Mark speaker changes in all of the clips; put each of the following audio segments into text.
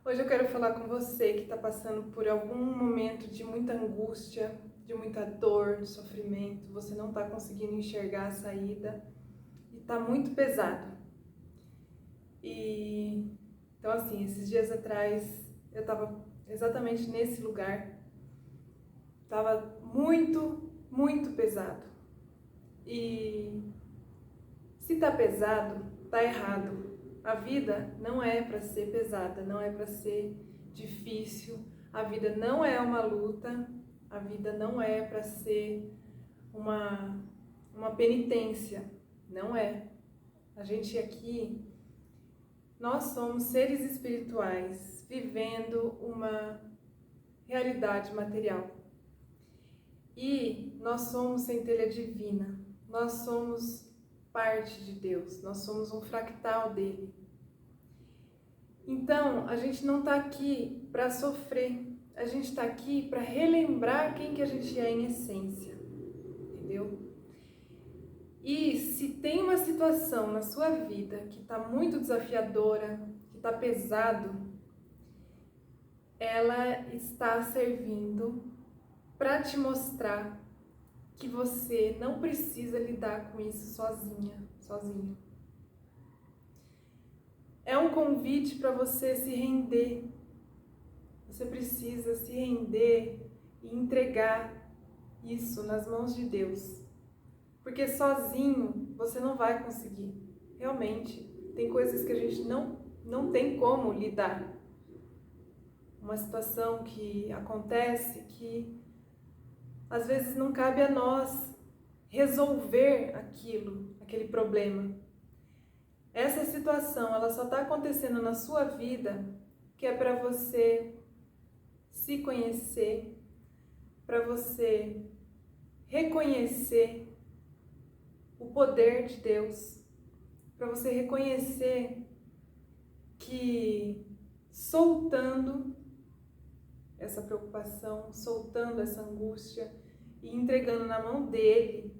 Speaker 1: Hoje eu quero falar com você que está passando por algum momento de muita angústia, de muita dor, de sofrimento, você não está conseguindo enxergar a saída e está muito pesado. Então assim, esses dias atrás eu estava exatamente nesse lugar, estava muito pesado. E se está pesado, está errado. A vida não é para ser pesada, não é para ser difícil, a vida não é uma luta, a vida não é para ser uma penitência, não é. A gente aqui, nós somos seres espirituais vivendo uma realidade material. E nós somos centelha divina, nós somos parte de Deus, nós somos um fractal dele. Então, a gente não está aqui para sofrer, a gente está aqui para relembrar quem que a gente é em essência, entendeu? E se tem uma situação na sua vida que está muito desafiadora, que está pesado, ela está servindo para te mostrar que você não precisa lidar com isso sozinho. É um convite para você se render. Você precisa se render e entregar isso nas mãos de Deus. Porque sozinho você não vai conseguir. Realmente, tem coisas que a gente não tem como lidar. Uma situação que acontece que às vezes não cabe a nós resolver aquele problema. Essa situação, ela só está acontecendo na sua vida que é para você se conhecer, para você reconhecer o poder de Deus, para você reconhecer que soltando essa preocupação, soltando essa angústia e entregando na mão dele,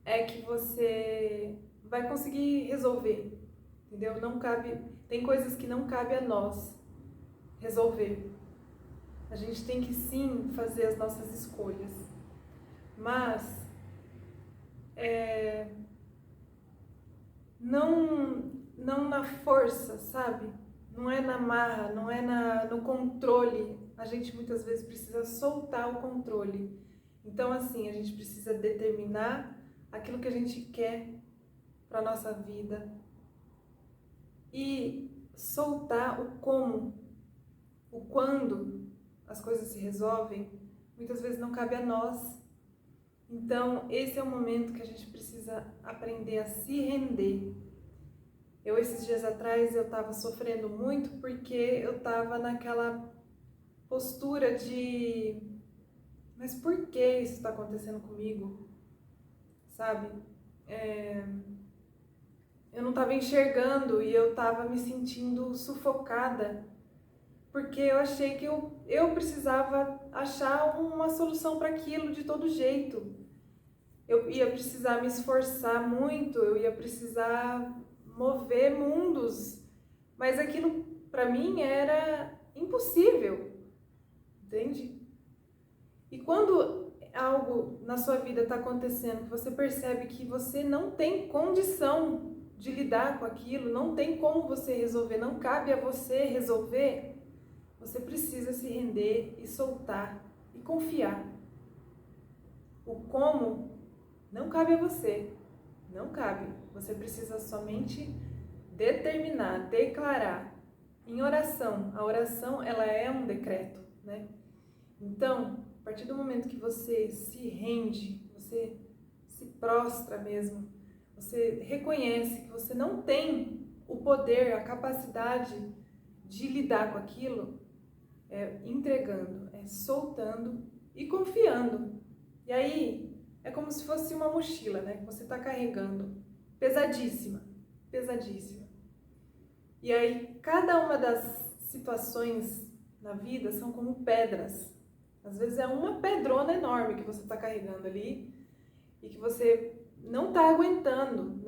Speaker 1: é que você vai conseguir resolver, entendeu? Tem coisas que não cabe a nós resolver. A gente tem que sim fazer as nossas escolhas, mas não na força, sabe? Não é na marra, não é no controle. A gente muitas vezes precisa soltar o controle. Então assim, a gente precisa determinar aquilo que a gente quer para a nossa vida e soltar o como, o quando as coisas se resolvem, muitas vezes não cabe a nós. Então esse é o momento que a gente precisa aprender a se render. Esses dias atrás eu estava sofrendo muito porque eu estava naquela postura de mas por que isso está acontecendo comigo? Sabe? Eu não estava enxergando e eu estava me sentindo sufocada, porque eu achei que eu precisava achar uma solução para aquilo de todo jeito. Eu ia precisar me esforçar muito, eu ia precisar mover mundos, mas aquilo para mim era impossível, entende? E quando algo na sua vida está acontecendo, que você percebe que você não tem condição de lidar com aquilo, não tem como você resolver, não cabe a você resolver, você precisa se render e soltar e confiar. O como não cabe a você, não cabe. Você precisa somente determinar, declarar. Em oração, a oração ela é um decreto, né? Então, a partir do momento que você se rende, você se prostra mesmo, você reconhece que você não tem o poder, a capacidade de lidar com aquilo, entregando, soltando e confiando. E aí, é como se fosse uma mochila, né? Que você está carregando, pesadíssima, pesadíssima. E aí, cada uma das situações na vida são como pedras. Às vezes é uma pedrona enorme que você está carregando ali e que você não está aguentando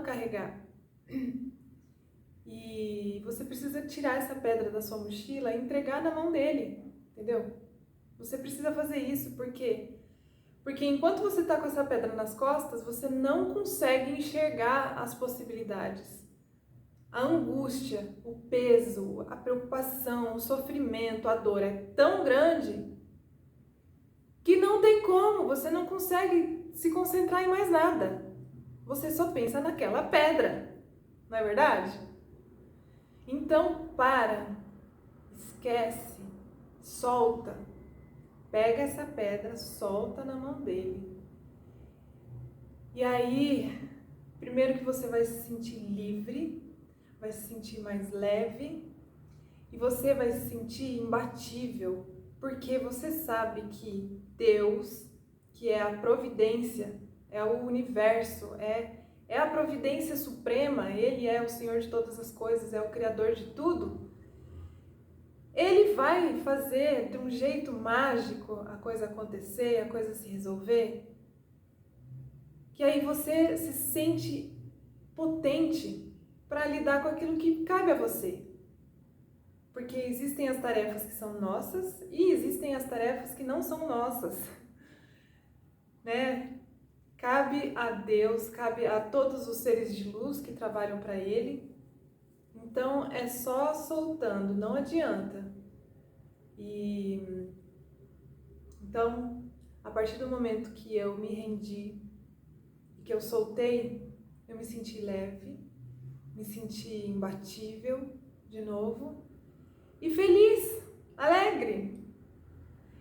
Speaker 1: carregar. E você precisa tirar essa pedra da sua mochila e entregar na mão dele, entendeu? Você precisa fazer isso, por quê? Porque enquanto você está com essa pedra nas costas, você não consegue enxergar as possibilidades. A angústia, o peso, a preocupação, o sofrimento, a dor é tão grande que não tem como, você não consegue se concentrar em mais nada. Você só pensa naquela pedra, não é verdade? Então para, esquece, solta, pega essa pedra, solta na mão dele. E aí, primeiro que você vai se sentir livre, vai se sentir mais leve e você vai se sentir imbatível, porque você sabe que Deus, que é a providência, é o universo, é a providência suprema, Ele é o Senhor de todas as coisas, é o Criador de tudo. Ele vai fazer de um jeito mágico a coisa acontecer, a coisa se resolver, que aí você se sente potente para lidar com aquilo que cabe a você. Porque existem as tarefas que são nossas e existem as tarefas que não são nossas, né? Cabe a Deus, cabe a todos os seres de luz que trabalham para Ele. Então é só soltando, não adianta. Então, a partir do momento que eu me rendi, que eu soltei, eu me senti leve, me senti imbatível de novo e feliz, alegre,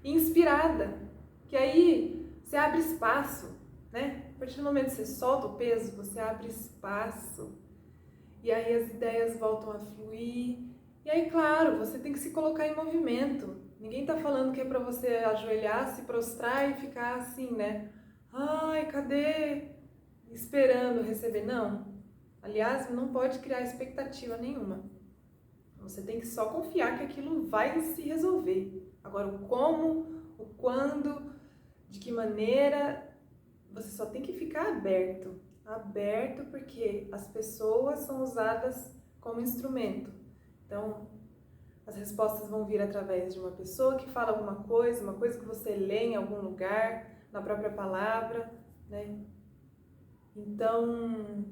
Speaker 1: inspirada. Que aí você abre espaço, né? A partir do momento que você solta o peso, você abre espaço. E aí as ideias voltam a fluir. E aí, claro, você tem que se colocar em movimento. Ninguém tá falando que é pra você ajoelhar, se prostrar e ficar assim, né? Ai, cadê? Esperando receber. Não. Aliás, não pode criar expectativa nenhuma. Você tem que só confiar que aquilo vai se resolver. Agora, o como, o quando, de que maneira, você só tem que ficar aberto. Aberto porque as pessoas são usadas como instrumento. Então, as respostas vão vir através de uma pessoa que fala alguma coisa, uma coisa que você lê em algum lugar, na própria palavra, né? Então,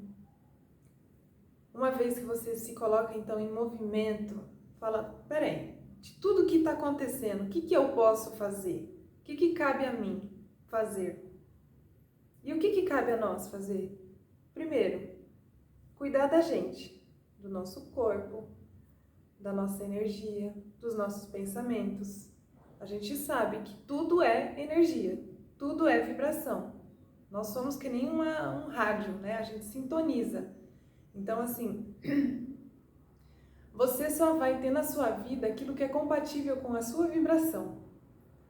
Speaker 1: uma vez que você se coloca então em movimento, fala, peraí, de tudo que está acontecendo, o que eu posso fazer? O que cabe a mim fazer? E o que cabe a nós fazer? Primeiro, cuidar da gente, do nosso corpo, da nossa energia, dos nossos pensamentos. A gente sabe que tudo é energia, tudo é vibração. Nós somos que nem um rádio, né? A gente sintoniza. Então, assim, você só vai ter na sua vida aquilo que é compatível com a sua vibração.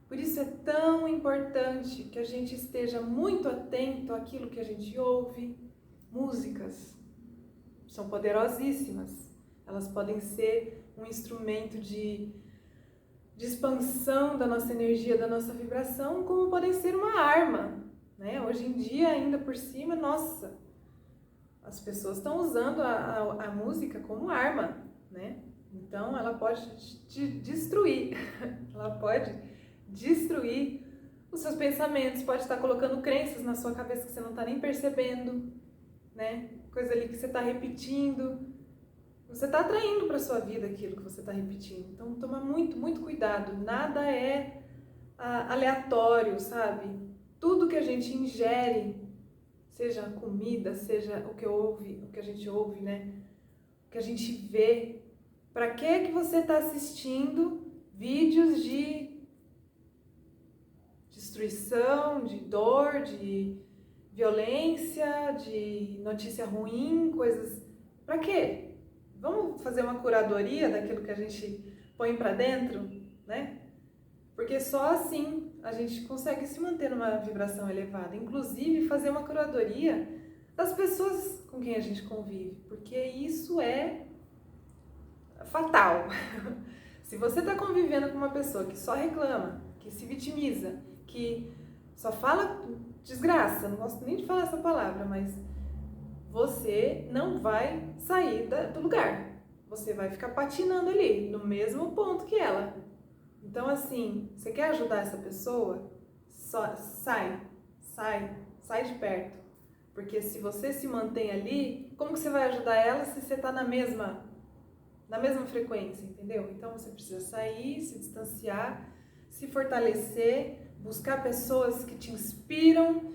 Speaker 1: Por isso é tão importante que a gente esteja muito atento àquilo que a gente ouve. Músicas são poderosíssimas. Elas podem ser um instrumento de expansão da nossa energia, da nossa vibração, como podem ser uma arma, né? Hoje em dia, ainda por cima, nossa, as pessoas estão usando a música como arma, né? Então, ela pode te destruir, ela pode destruir os seus pensamentos, pode estar colocando crenças na sua cabeça que você não está nem percebendo, né? Coisa ali que você está repetindo. Você está atraindo para a sua vida aquilo que você está repetindo. Então, toma muito, muito cuidado. Nada é aleatório, sabe? Tudo que a gente ingere, seja comida, seja o que a gente ouve, né? O que a gente vê. Para que você está assistindo vídeos de destruição, de dor, de violência, de notícia ruim, coisas... Para quê? Vamos fazer uma curadoria daquilo que a gente põe para dentro, né? Porque só assim a gente consegue se manter numa vibração elevada. Inclusive, fazer uma curadoria das pessoas com quem a gente convive, porque isso é fatal. Se você está convivendo com uma pessoa que só reclama, que se vitimiza, que só fala desgraça, não gosto nem de falar essa palavra, mas você não vai sair do lugar. você vai ficar patinando ali, no mesmo ponto que ela. Então, assim, você quer ajudar essa pessoa? Só sai de perto. Porque se você se mantém ali, como que você vai ajudar ela se você está na mesma frequência, entendeu? Então, você precisa sair, se distanciar, se fortalecer, buscar pessoas que te inspiram,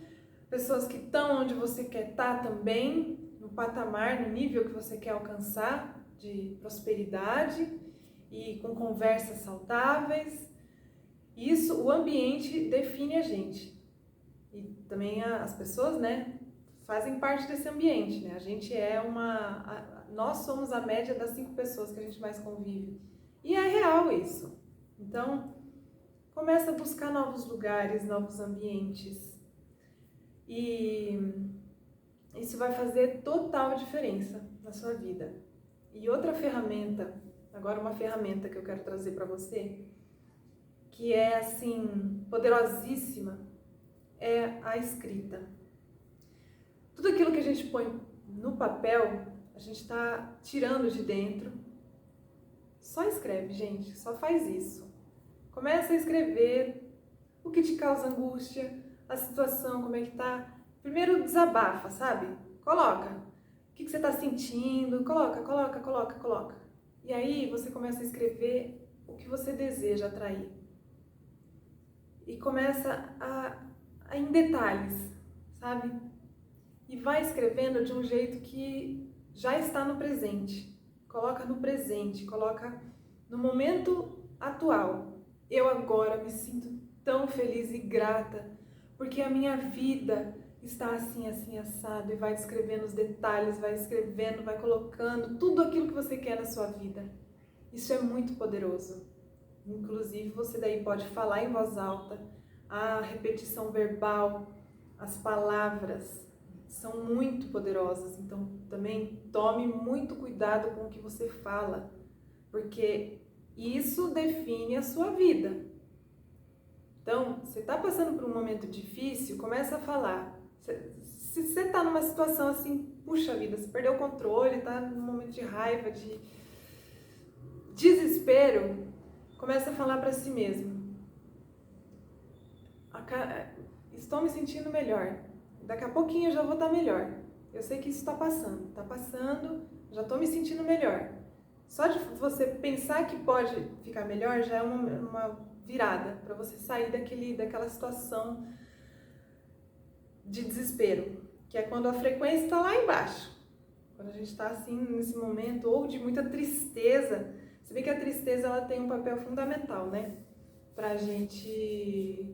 Speaker 1: pessoas que estão onde você quer estar também, no patamar, no nível que você quer alcançar de prosperidade e com conversas saudáveis. Isso, o ambiente define a gente. E também as pessoas, né, fazem parte desse ambiente, né? A gente é nós somos a média das 5 pessoas que a gente mais convive. E é real isso. Então, começa a buscar novos lugares, novos ambientes. E isso vai fazer total diferença na sua vida. E outra ferramenta, agora uma ferramenta que eu quero trazer para você, que é assim, poderosíssima, é a escrita. Tudo aquilo que a gente põe no papel, a gente está tirando de dentro. Só escreve, gente, só faz isso. Começa a escrever o que te causa angústia, a situação, como é que tá. Primeiro desabafa, sabe? Coloca. O que você está sentindo? Coloca. E aí você começa a escrever o que você deseja atrair. E começa a em detalhes, sabe? E vai escrevendo de um jeito que já está no presente. Coloca no presente, coloca no momento atual. Eu agora me sinto tão feliz e grata, porque a minha vida está assim, assim, assado. E vai descrevendo os detalhes, vai escrevendo, vai colocando tudo aquilo que você quer na sua vida. Isso é muito poderoso. Inclusive, você daí pode falar em voz alta, a repetição verbal, as palavras são muito poderosas, então também tome muito cuidado com o que você fala, porque isso define a sua vida. Então, você está passando por um momento difícil, começa a falar. Se você está numa situação assim, puxa vida, você perdeu o controle, está num momento de raiva, de desespero, começa a falar para si mesmo. Estou me sentindo melhor. Daqui a pouquinho eu já vou estar melhor. Eu sei que isso está passando, já estou me sentindo melhor. Só de você pensar que pode ficar melhor já é uma virada para você sair daquela situação de desespero, que é quando a frequência está lá embaixo. Quando a gente está assim nesse momento, ou de muita tristeza. Se bem que a tristeza ela tem um papel fundamental, né? Para a gente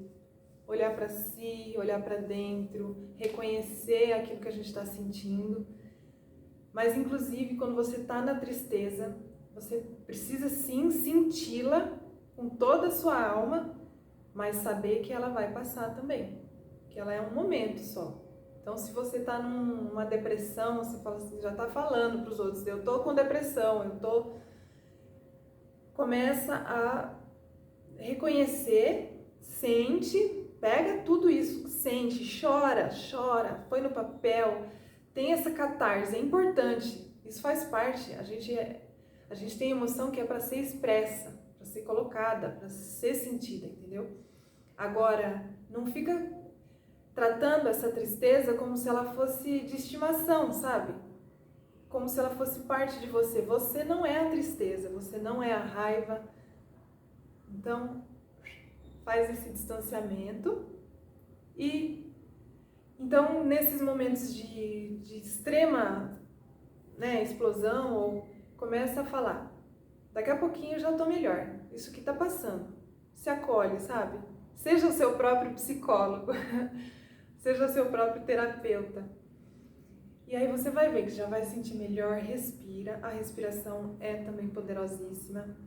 Speaker 1: olhar para si, olhar para dentro, reconhecer aquilo que a gente está sentindo. Mas, inclusive, quando você está na tristeza, você precisa sim senti-la com toda a sua alma, mas saber que ela vai passar também, que ela é um momento só. Então, se você está numa depressão, você fala assim, já está falando para os outros, eu estou com depressão, começa a reconhecer, sente, pega tudo isso, sente, chora, põe no papel, tem essa catarse, é importante, isso faz parte, a gente tem emoção que é para ser expressa, para ser colocada, para ser sentida, entendeu? Agora, não fica tratando essa tristeza como se ela fosse de estimação, sabe? Como se ela fosse parte de você. Você não é a tristeza, você não é a raiva. Então, faz esse distanciamento e então nesses momentos de extrema, né, explosão, ou começa a falar, daqui a pouquinho eu já tô melhor, isso que tá passando, se acolhe, sabe? Seja o seu próprio psicólogo, seja o seu próprio terapeuta, e aí você vai ver que já vai sentir melhor. Respira, a respiração é também poderosíssima,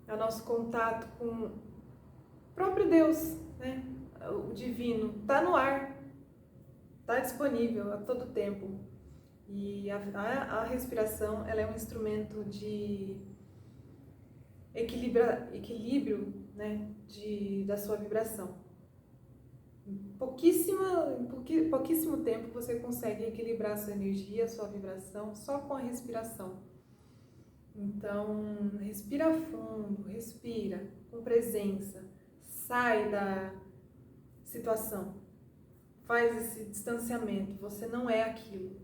Speaker 1: é o nosso contato com o próprio Deus, né? O divino está no ar, está disponível a todo tempo. E a respiração, ela é um instrumento de equilíbrio, né? Da sua vibração. Em pouquíssimo tempo você consegue equilibrar a sua energia, a sua vibração, só com a respiração. Então, respira fundo, respira com presença, sai da situação, faz esse distanciamento. Você não é aquilo,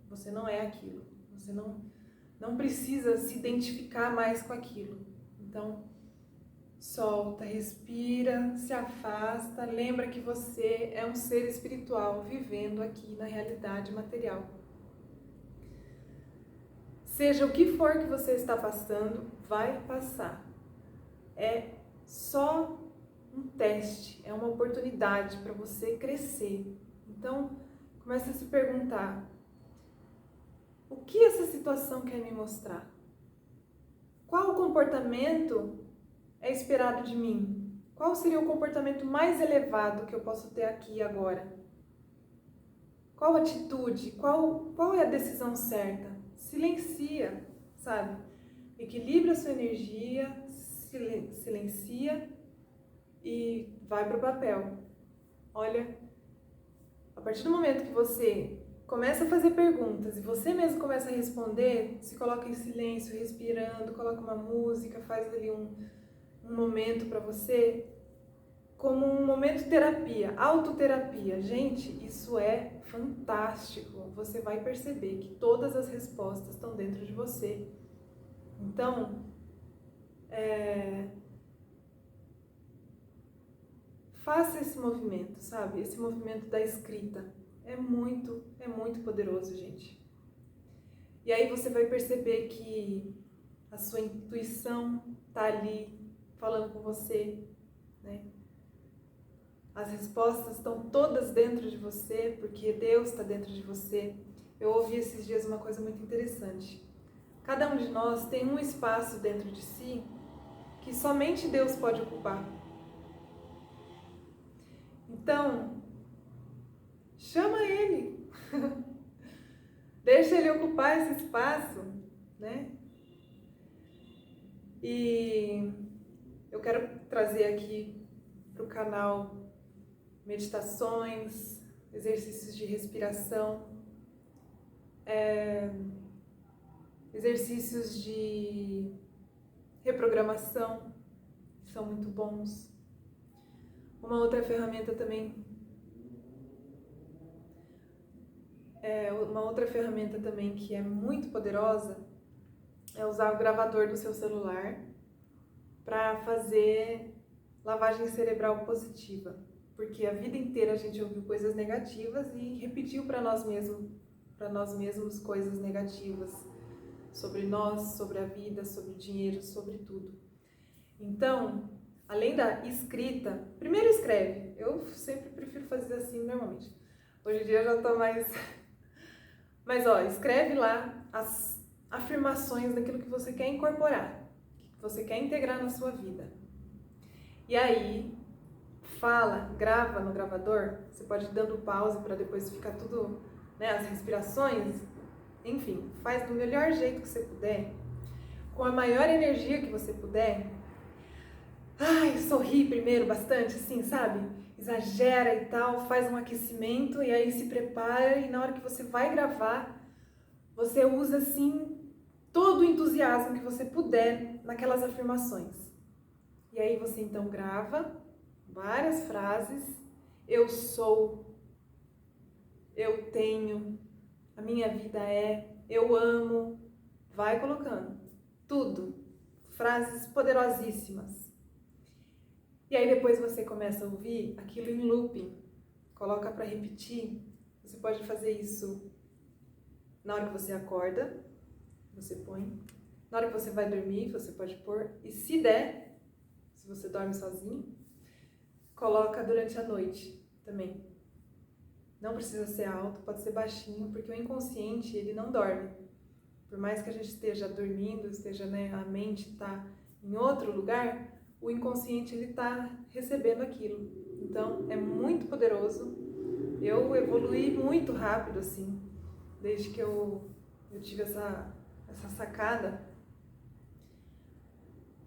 Speaker 1: você não é aquilo, você não precisa se identificar mais com aquilo. Então, solta, respira, se afasta, lembra que você é um ser espiritual vivendo aqui na realidade material. Seja o que for que você está passando, vai passar. É só um teste, é uma oportunidade para você crescer. Então, comece a se perguntar: o que essa situação quer me mostrar? Qual o comportamento é esperado de mim? Qual seria o comportamento mais elevado que eu posso ter aqui e agora? Qual atitude? Qual é a decisão certa? Silencia, sabe? Equilibra a sua energia, silencia e vai para o papel. Olha, a partir do momento que você começa a fazer perguntas e você mesmo começa a responder, se coloca em silêncio, respirando, coloca uma música, faz ali um momento para você, como um momento de terapia, autoterapia. Gente, isso é fantástico. Você vai perceber que todas as respostas estão dentro de você. Então, faça esse movimento, sabe? Esse movimento da escrita. É muito poderoso, gente. E aí você vai perceber que a sua intuição está ali falando com você, né? As respostas estão todas dentro de você, porque Deus está dentro de você. Eu ouvi esses dias uma coisa muito interessante. Cada um de nós tem um espaço dentro de si que somente Deus pode ocupar. Então, chama Ele. Deixa Ele ocupar esse espaço, né? E eu quero trazer aqui para o canal meditações, exercícios de respiração, exercícios de reprogramação, que são muito bons. Uma outra ferramenta também que é muito poderosa é usar o gravador do seu celular para fazer lavagem cerebral positiva, porque a vida inteira a gente ouviu coisas negativas e repetiu para nós mesmos coisas negativas sobre nós, sobre a vida, sobre o dinheiro, sobre tudo. Então, além da escrita, primeiro escreve. Eu sempre prefiro fazer assim normalmente. Hoje em dia eu já tô mais... Mas escreve lá as afirmações daquilo que você quer incorporar, que você quer integrar na sua vida. E aí, grava no gravador, você pode ir dando pause para depois ficar tudo, né, as respirações, enfim, faz do melhor jeito que você puder, com a maior energia que você puder. Sorri primeiro bastante, assim, sabe? Exagera e tal, faz um aquecimento e aí se prepara e na hora que você vai gravar, você usa, assim, todo o entusiasmo que você puder naquelas afirmações. E aí você então grava várias frases: eu sou, eu tenho, a minha vida é, eu amo. Vai colocando tudo, frases poderosíssimas. E aí depois você começa a ouvir aquilo em looping, coloca para repetir. Você pode fazer isso na hora que você acorda, você põe. Na hora que você vai dormir, você pode pôr. E se der, se você dorme sozinho, coloca durante a noite também. Não precisa ser alto, pode ser baixinho, porque o inconsciente, ele não dorme. Por mais que a gente esteja dormindo, né, a mente está em outro lugar, o inconsciente ele está recebendo aquilo. Então, é muito poderoso. Eu evoluí muito rápido, assim, desde que eu tive essa sacada.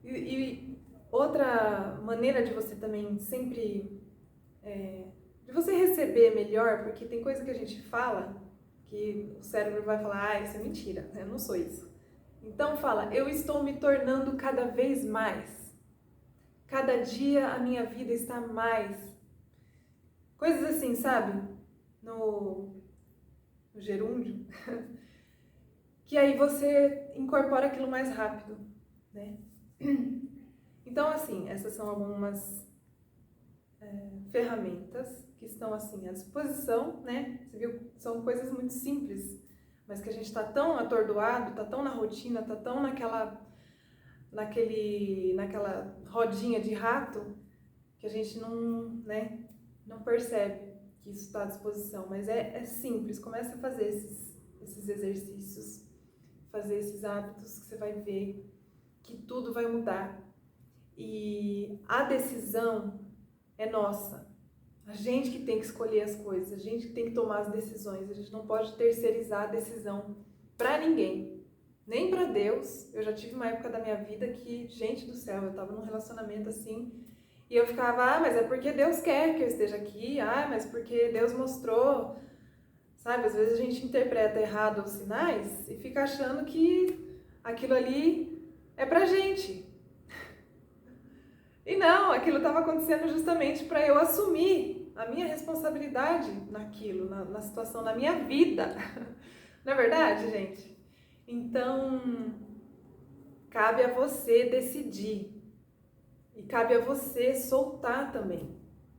Speaker 1: E outra maneira de você também sempre... de você receber melhor, porque tem coisa que a gente fala que o cérebro vai falar: isso é mentira, eu não sou isso. Então fala, eu estou me tornando cada vez mais. Cada dia a minha vida está mais. Coisas assim, sabe? No gerúndio. Que aí você incorpora aquilo mais rápido, né? Então, assim, essas são algumas ferramentas que estão assim à disposição, né? Você viu? São coisas muito simples, mas que a gente está tão atordoado, está tão na rotina, está tão naquela rodinha de rato que a gente não, né, não percebe que isso está à disposição. Mas é simples, começa a fazer esses exercícios, fazer esses hábitos que você vai ver que tudo vai mudar. E a decisão é nossa. A gente que tem que escolher as coisas, a gente que tem que tomar as decisões. A gente não pode terceirizar a decisão para ninguém, nem para Deus. Eu já tive uma época da minha vida que, gente do céu, eu estava num relacionamento assim e eu ficava, mas é porque Deus quer que eu esteja aqui, mas porque Deus mostrou, sabe? Às vezes a gente interpreta errado os sinais e fica achando que aquilo ali é pra gente. E não, aquilo estava acontecendo justamente para eu assumir a minha responsabilidade naquilo, na situação, na minha vida. Não é verdade, gente? Então, cabe a você decidir. E cabe a você soltar também.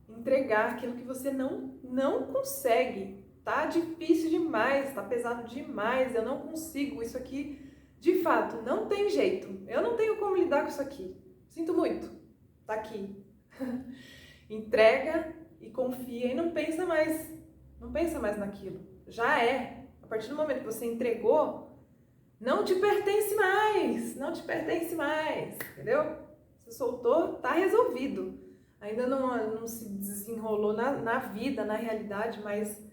Speaker 1: Entregar aquilo que você não consegue. Tá difícil demais, tá pesado demais, eu não consigo. Isso aqui, de fato, não tem jeito. Eu não tenho como lidar com isso aqui. Sinto muito. Tá aqui. Entrega e confia e não pensa mais naquilo. Já é. A partir do momento que você entregou, não te pertence mais, entendeu? Você soltou, tá resolvido. Ainda não se desenrolou na vida, na realidade, mas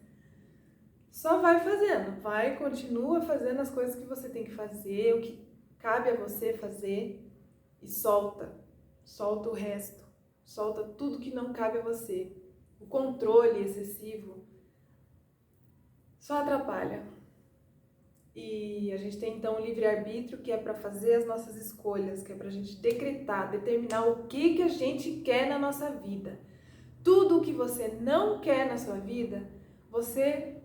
Speaker 1: só vai fazendo, continua fazendo as coisas que você tem que fazer, o que cabe a você fazer e solta o resto, solta tudo que não cabe a você. O controle excessivo só atrapalha. E a gente tem então o livre-arbítrio, que é para fazer as nossas escolhas, que é para a gente decretar, determinar o que a gente quer na nossa vida. Tudo o que você não quer na sua vida, você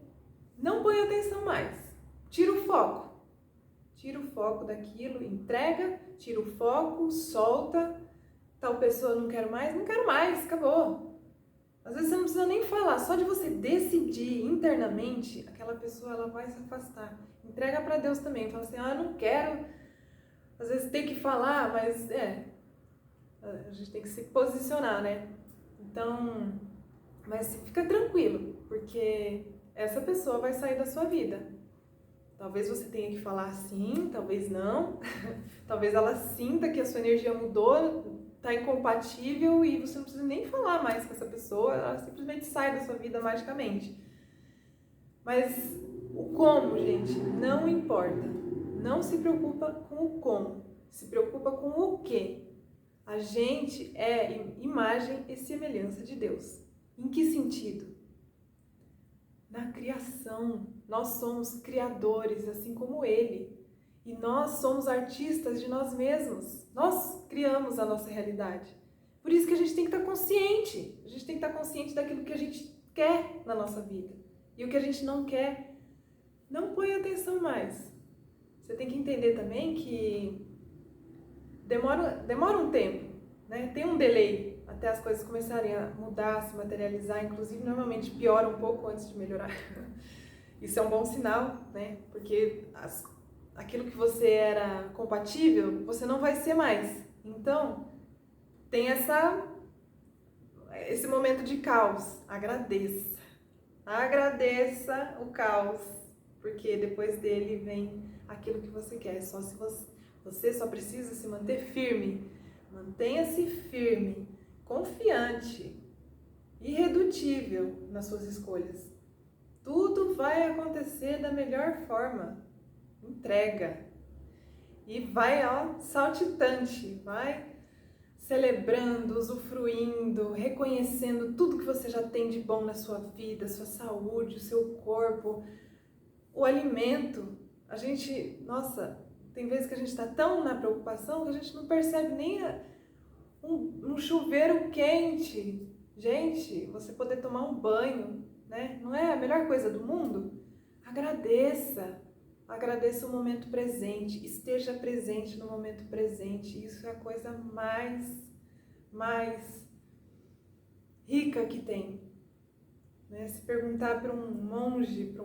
Speaker 1: não põe atenção mais. Tira o foco. Tira o foco daquilo, entrega, tira o foco, solta. Tal pessoa não quero mais, acabou. Às vezes você não precisa nem falar, só de você decidir internamente, aquela pessoa ela vai se afastar. Entrega para Deus também, fala assim, eu não quero. Às vezes tem que falar, mas a gente tem que se posicionar, né? Então, mas fica tranquilo, porque essa pessoa vai sair da sua vida. Talvez você tenha que falar sim, talvez não. Talvez ela sinta que a sua energia mudou, tá incompatível e você não precisa nem falar mais com essa pessoa, ela simplesmente sai da sua vida magicamente. Mas o como, gente, não importa. Não se preocupa com o como, se preocupa com o que. A gente é imagem e semelhança de Deus. Em que sentido? Na criação. Nós somos criadores, assim como Ele. E nós somos artistas de nós mesmos. Nós criamos a nossa realidade. Por isso que a gente tem que estar consciente. A gente tem que estar consciente daquilo que a gente quer na nossa vida. E o que a gente não quer, não põe atenção mais. Você tem que entender também que demora um tempo, né? Tem um delay até as coisas começarem a mudar, se materializar. Inclusive, normalmente piora um pouco antes de melhorar. Isso é um bom sinal, né? Porque aquilo que você era compatível, você não vai ser mais. Então, tem esse momento de caos. Agradeça. Agradeça o caos, porque depois dele vem aquilo que você quer. Só se você só precisa se manter firme. Mantenha-se firme, confiante, irredutível nas suas escolhas. Tudo vai acontecer da melhor forma. Entrega. E vai, saltitante, vai celebrando, usufruindo, reconhecendo tudo que você já tem de bom na sua vida, sua saúde, o seu corpo, o alimento. A gente, Tem vezes que a gente está tão na preocupação que a gente não percebe nem um chuveiro quente. Gente, você poder tomar um banho, né? Não é a melhor coisa do mundo? Agradeça. Agradeça o momento presente. Esteja presente no momento presente. Isso é a coisa mais rica que tem. Né? Se perguntar para um monge,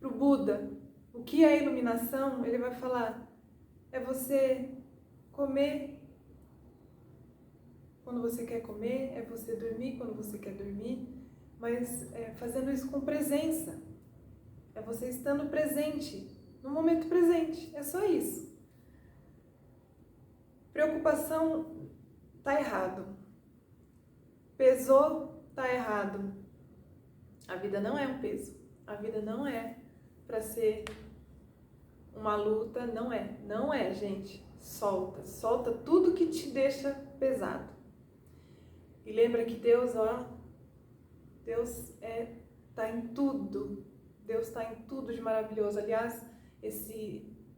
Speaker 1: para o Buda, o que é iluminação, ele vai falar, é você comer quando você quer comer, é você dormir quando você quer dormir, mas fazendo isso com presença. É você estando presente, no momento presente, é só isso. Preocupação tá errado. Pesou, tá errado. A vida não é um peso. A vida não é para ser uma luta, não é, gente. Solta tudo que te deixa pesado. E lembra que Deus tá em tudo. Deus está em tudo de maravilhoso. Aliás,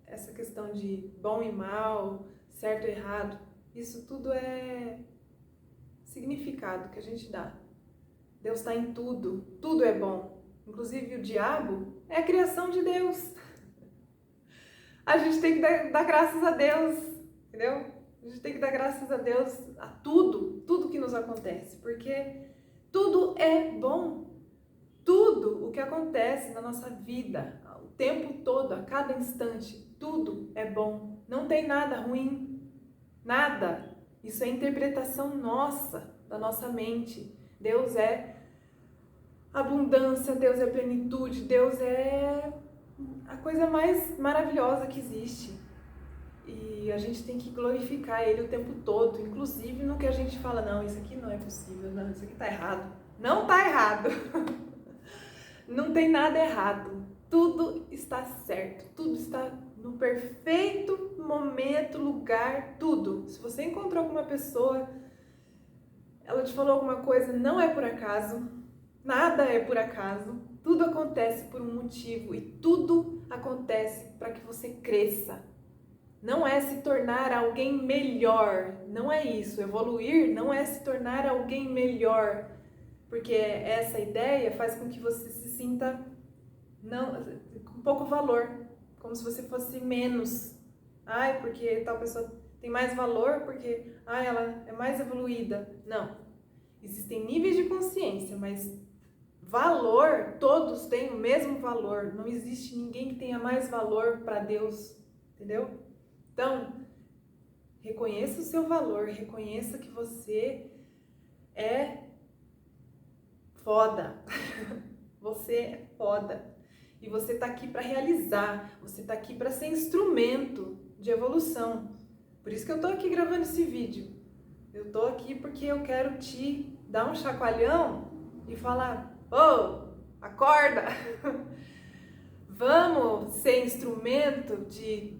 Speaker 1: essa questão de bom e mal, certo e errado, isso tudo é significado que a gente dá. Deus está em tudo, tudo é bom. Inclusive o diabo é a criação de Deus. A gente tem que dar graças a Deus, entendeu? A gente tem que dar graças a Deus a tudo que nos acontece, porque tudo é bom. Tudo o que acontece na nossa vida, o tempo todo, a cada instante, tudo é bom. Não tem nada ruim, nada. Isso é interpretação nossa, da nossa mente. Deus é abundância, Deus é plenitude, Deus é a coisa mais maravilhosa que existe. E a gente tem que glorificar Ele o tempo todo, inclusive no que a gente fala, não, isso aqui não é possível, não, isso aqui tá errado. Não tá errado. Não tem nada errado. Tudo está certo, tudo está no perfeito momento, lugar, tudo. Se você encontrou alguma pessoa, ela te falou alguma coisa, não é por acaso, nada é por acaso, tudo acontece por um motivo e tudo acontece para que você cresça. Não é se tornar alguém melhor, não é isso. Evoluir não é se tornar alguém melhor, porque essa ideia faz com que você se sinta com pouco valor, como se você fosse menos. Ai, porque tal pessoa tem mais valor, porque ela é mais evoluída. Não. Existem níveis de consciência, mas valor, todos têm o mesmo valor. Não existe ninguém que tenha mais valor para Deus, entendeu? Então, reconheça o seu valor, reconheça que você é foda. Você é foda. E você tá aqui para realizar, você tá aqui para ser instrumento de evolução. Por isso que eu tô aqui gravando esse vídeo. Eu tô aqui porque eu quero te dar um chacoalhão e falar, acorda! Vamos ser instrumento de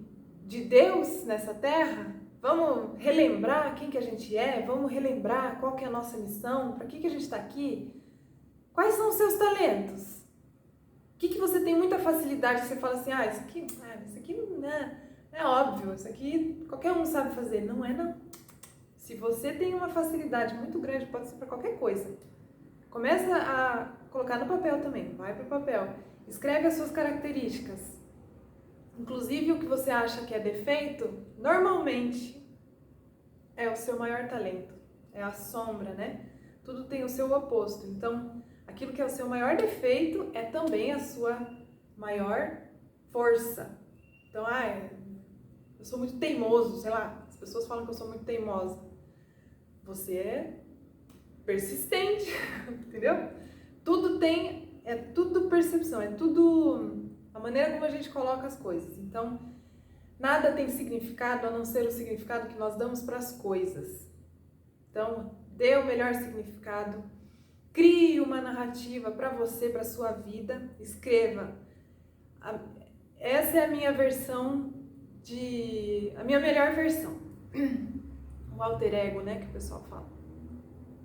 Speaker 1: Deus nessa terra? Vamos relembrar quem que a gente é? Vamos relembrar qual que é a nossa missão? Para que a gente está aqui? Quais são os seus talentos? O que você tem muita facilidade? Você fala assim, isso aqui não é óbvio, isso aqui qualquer um sabe fazer. Não é, não. Se você tem uma facilidade muito grande, pode ser para qualquer coisa. Começa a colocar no papel também, vai para o papel. Escreve as suas características. Inclusive o que você acha que é defeito, normalmente é o seu maior talento. É a sombra, né? Tudo tem o seu oposto. Então, aquilo que é o seu maior defeito é também a sua maior força. Então, eu sou muito teimoso, sei lá, as pessoas falam que eu sou muito teimosa. Você é persistente, entendeu? Tudo é tudo percepção, é tudo a maneira como a gente coloca as coisas. Então, nada tem significado a não ser o significado que nós damos para as coisas. Então, dê o melhor significado, crie uma narrativa para você, para a sua vida, escreva. Essa é a minha versão a minha melhor versão. O alter ego, né, que o pessoal fala.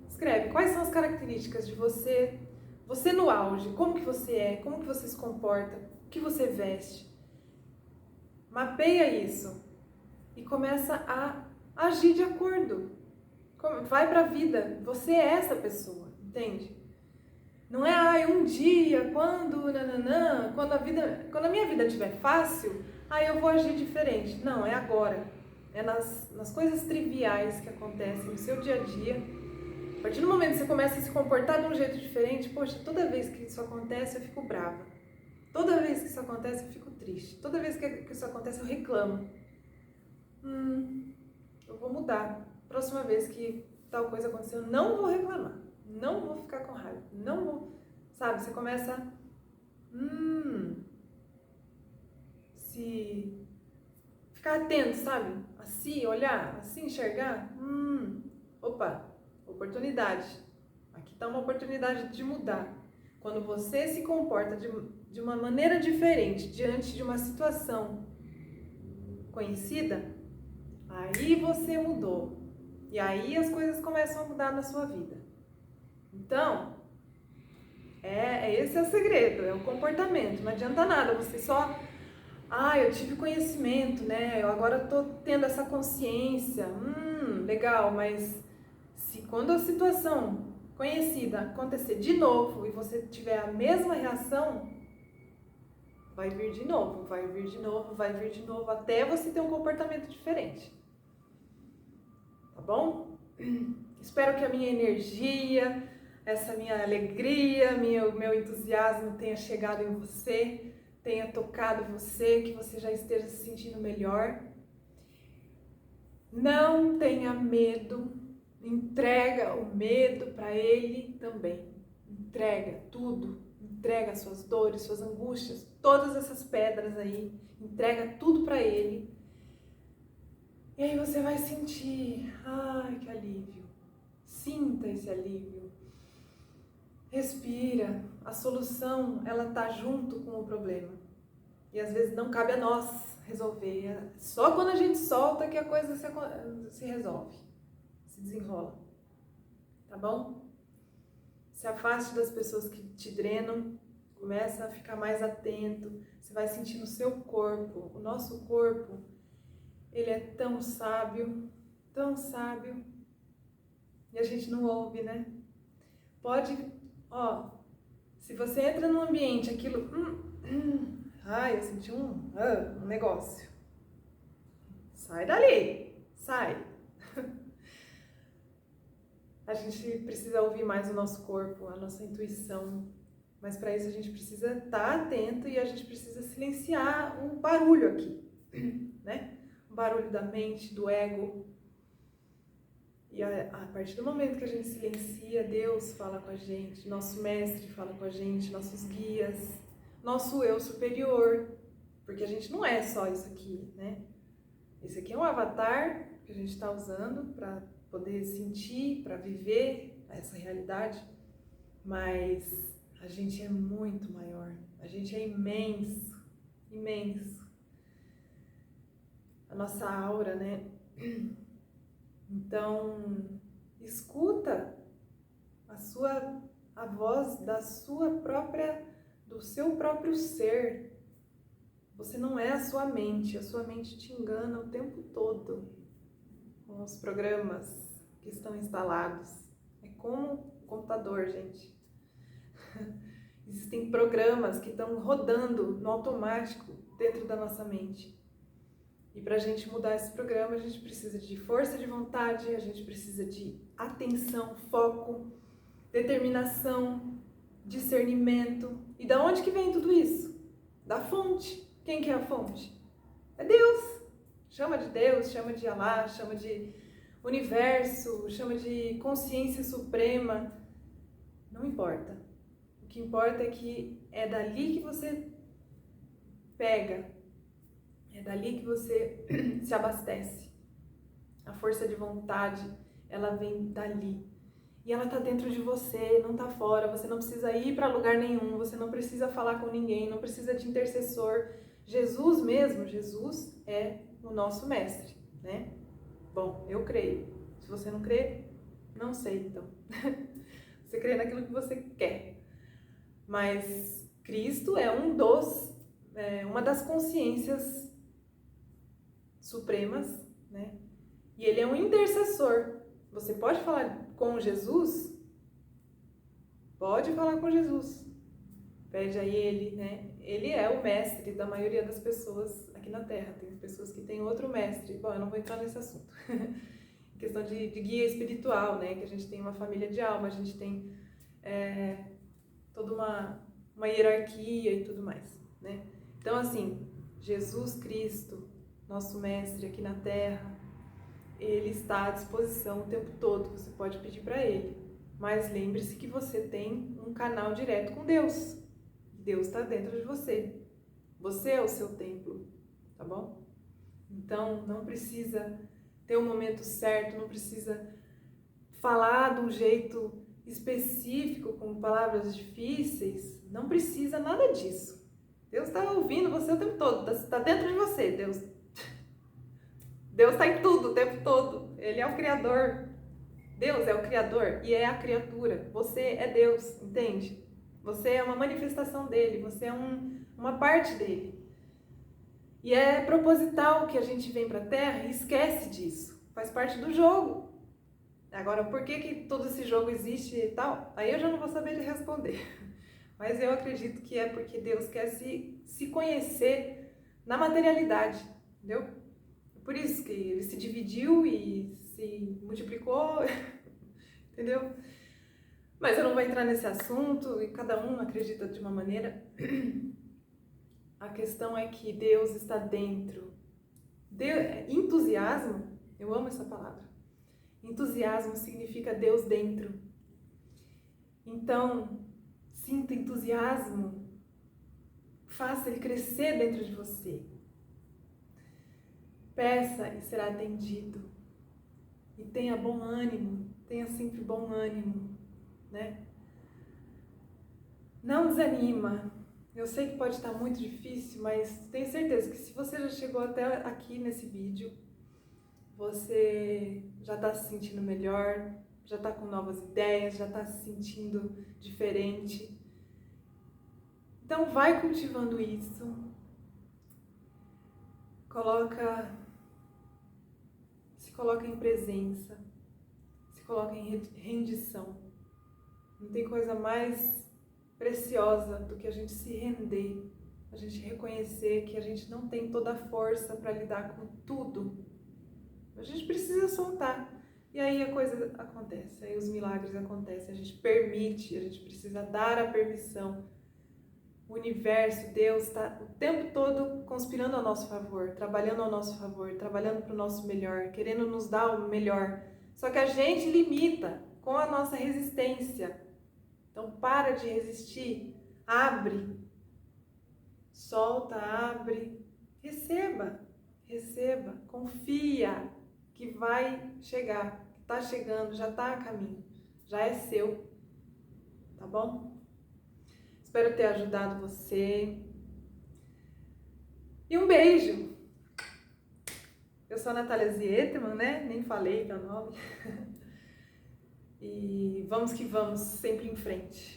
Speaker 1: Escreve, quais são as características de você no auge, como que você é, como que você se comporta, o que você veste. Mapeia isso e começa a agir de acordo. Vai para a vida, você é essa pessoa, entende? Não é um dia, quando a minha vida estiver fácil, eu vou agir diferente. Não, é agora. É nas coisas triviais que acontecem no seu dia a dia. A partir do momento que você começa a se comportar de um jeito diferente, poxa, toda vez que isso acontece eu fico brava. Toda vez que isso acontece eu fico triste. Toda vez que isso acontece eu reclamo. Eu vou mudar. Próxima vez que tal coisa acontecer, eu não vou reclamar. Não vou ficar com raiva. Não vou. Sabe, você começa se ficar atento, sabe? A se olhar, a se enxergar. Opa, oportunidade. Aqui está uma oportunidade de mudar. Quando você se comporta de uma maneira diferente diante de uma situação conhecida, aí você mudou. E aí as coisas começam a mudar na sua vida. Então, esse é o segredo, é o comportamento. Não adianta nada você só... eu tive conhecimento, né? Eu agora estou tendo essa consciência. Legal, mas se quando a situação conhecida acontecer de novo e você tiver a mesma reação, vai vir de novo, vai vir de novo, vai vir de novo, até você ter um comportamento diferente. Tá bom? Espero que a minha energia, essa minha alegria, meu entusiasmo tenha chegado em você, tenha tocado você, que você já esteja se sentindo melhor. Não tenha medo, entrega o medo para ele também. Entrega tudo, entrega suas dores, suas angústias, todas essas pedras aí, entrega tudo para ele. E aí você vai sentir, que alívio. Sinta esse alívio. Respira. A solução, ela tá junto com o problema. E às vezes não cabe a nós resolver. É só quando a gente solta que a coisa se resolve, se desenrola. Tá bom? Se afaste das pessoas que te drenam. Começa a ficar mais atento. Você vai sentir no seu corpo. O nosso corpo, ele é tão sábio, e a gente não ouve, né? Se você entra num ambiente, aquilo, eu senti um negócio. Sai dali, sai. A gente precisa ouvir mais o nosso corpo, a nossa intuição, mas para isso a gente precisa estar atento e a gente precisa silenciar o barulho aqui, né? O barulho da mente, do ego. E a partir do momento que a gente silencia, Deus fala com a gente, nosso mestre fala com a gente, nossos guias, nosso eu superior, porque a gente não é só isso aqui, né? Esse aqui é um avatar que a gente está usando para poder sentir, para viver essa realidade, mas a gente é muito maior, a gente é imenso, imenso. A nossa aura, né? Então, escuta a voz do seu próprio ser. Você não é a sua mente te engana o tempo todo com os programas que estão instalados. É como um computador, gente. Existem programas que estão rodando no automático dentro da nossa mente. E para a gente mudar esse programa, a gente precisa de força de vontade, a gente precisa de atenção, foco, determinação, discernimento. E da onde que vem tudo isso? Da fonte. Quem que é a fonte? É Deus. Chama de Deus, chama de Alá, chama de universo, chama de consciência suprema. Não importa. O que importa é que é dali que você pega. É dali que você se abastece. A força de vontade, ela vem dali. E ela está dentro de você, não está fora. Você não precisa ir para lugar nenhum, você não precisa falar com ninguém, não precisa de intercessor. Jesus mesmo, Jesus é o nosso mestre, né? Bom, eu creio. Se você não crê, não sei, então. Você crê naquilo que você quer. Mas Cristo é uma das consciências supremas, né? E ele é um intercessor. Você pode falar com Jesus? Pode falar com Jesus. Pede a ele, né? Ele é o mestre da maioria das pessoas aqui na Terra. Tem pessoas que têm outro mestre. Bom, eu não vou entrar nesse assunto. Questão de guia espiritual, né? Que a gente tem uma família de alma, a gente tem toda uma hierarquia e tudo mais, né? Então, assim, Jesus Cristo, nosso mestre aqui na Terra, ele está à disposição o tempo todo. Você pode pedir para ele. Mas lembre-se que você tem um canal direto com Deus. Deus está dentro de você. Você é o seu templo, tá bom? Então, não precisa ter um momento certo, não precisa falar de um jeito específico, com palavras difíceis. Não precisa nada disso. Deus está ouvindo você o tempo todo, está dentro de você. Deus está em tudo o tempo todo. Ele é o Criador. Deus é o Criador e é a criatura. Você é Deus, entende? Você é uma manifestação dele, você é uma parte dele. E é proposital que a gente vem para a Terra e esquece disso. Faz parte do jogo. Agora, por que todo esse jogo existe e tal? Aí eu já não vou saber de responder. Mas eu acredito que é porque Deus quer se conhecer na materialidade, entendeu? Por isso que ele se dividiu e se multiplicou, entendeu? Mas eu não vou entrar nesse assunto e cada um acredita de uma maneira. A questão é que Deus está dentro. Entusiasmo, eu amo essa palavra. Entusiasmo significa Deus dentro. Então, sinta entusiasmo, faça ele crescer dentro de você. Peça e será atendido. E tenha bom ânimo, tenha sempre bom ânimo, né? Não desanima. Eu sei que pode estar muito difícil, mas tenho certeza que se você já chegou até aqui nesse vídeo, você já está se sentindo melhor, já está com novas ideias, já está se sentindo diferente. Então vai cultivando isso. Se coloca em presença, se coloca em rendição. Não tem coisa mais preciosa do que a gente se render, a gente reconhecer que a gente não tem toda a força para lidar com tudo. A gente precisa soltar. E aí a coisa acontece, aí os milagres acontecem, a gente permite, a gente precisa dar a permissão. O universo, Deus está o tempo todo conspirando ao nosso favor, trabalhando ao nosso favor, trabalhando para o nosso melhor, querendo nos dar o melhor. Só que a gente limita com a nossa resistência. Então para de resistir, abre, solta, abre, receba, confia que vai chegar, que está chegando, já está a caminho, já é seu, tá bom? Espero ter ajudado você. E um beijo! Eu sou a Natália Zietemann, né? Nem falei meu nome. E vamos que vamos, sempre em frente.